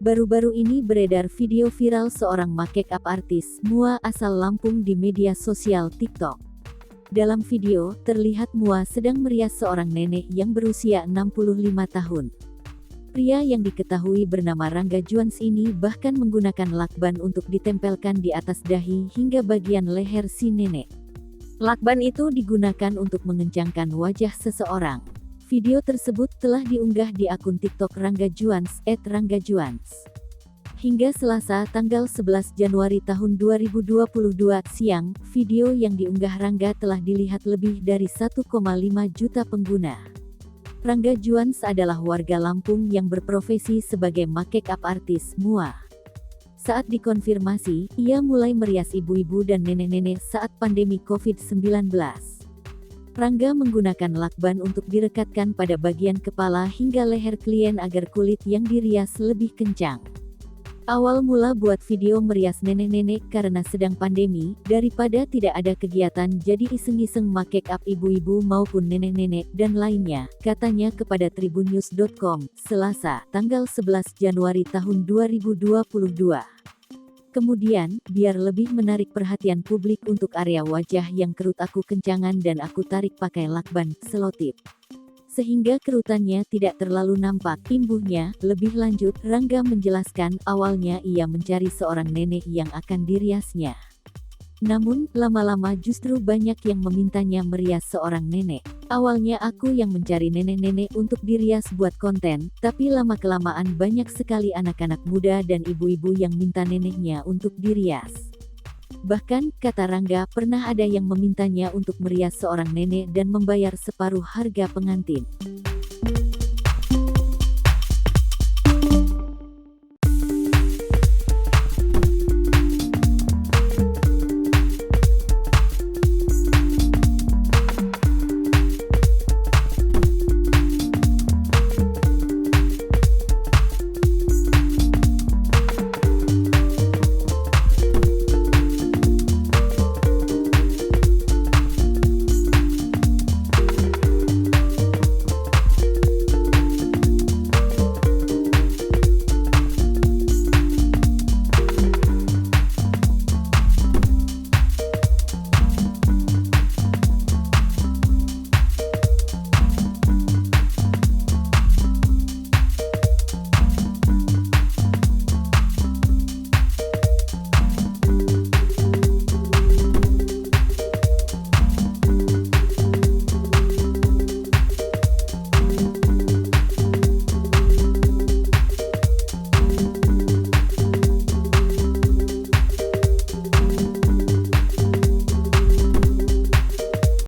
Baru-baru ini beredar video viral seorang make-up artis Mua asal Lampung di media sosial TikTok. Dalam video, terlihat Mua sedang merias seorang nenek yang berusia 65 tahun. Pria yang diketahui bernama Rangga Juans ini bahkan menggunakan lakban untuk ditempelkan di atas dahi hingga bagian leher si nenek. Lakban itu digunakan untuk mengencangkan wajah seseorang. Video tersebut telah diunggah di akun TikTok Rangga Juans @ranggajuans. Hingga Selasa tanggal 11 Januari tahun 2022 siang, video yang diunggah Rangga telah dilihat lebih dari 1,5 juta pengguna. Rangga Juans adalah warga Lampung yang berprofesi sebagai make-up artis Mua. Saat dikonfirmasi, ia mulai merias ibu-ibu dan nenek-nenek saat pandemi COVID-19. Rangga menggunakan lakban untuk direkatkan pada bagian kepala hingga leher klien agar kulit yang dirias lebih kencang. Awal mula buat video merias nenek-nenek karena sedang pandemi, daripada tidak ada kegiatan jadi iseng-iseng make-up ibu-ibu maupun nenek-nenek dan lainnya, katanya kepada tribunnews.com, Selasa, tanggal 11 Januari tahun 2022. Kemudian, biar lebih menarik perhatian publik untuk area wajah yang kerut aku kencangan dan aku tarik pakai lakban, selotip. Sehingga kerutannya tidak terlalu nampak, imbuhnya. Lebih lanjut, Rangga menjelaskan, awalnya ia mencari seorang nenek yang akan diriasnya. Namun, lama-lama justru banyak yang memintanya merias seorang nenek. Awalnya aku yang mencari nenek-nenek untuk dirias buat konten, tapi lama-kelamaan banyak sekali anak-anak muda dan ibu-ibu yang minta neneknya untuk dirias. Bahkan, kata Rangga, pernah ada yang memintanya untuk merias seorang nenek dan membayar separuh harga pengantin.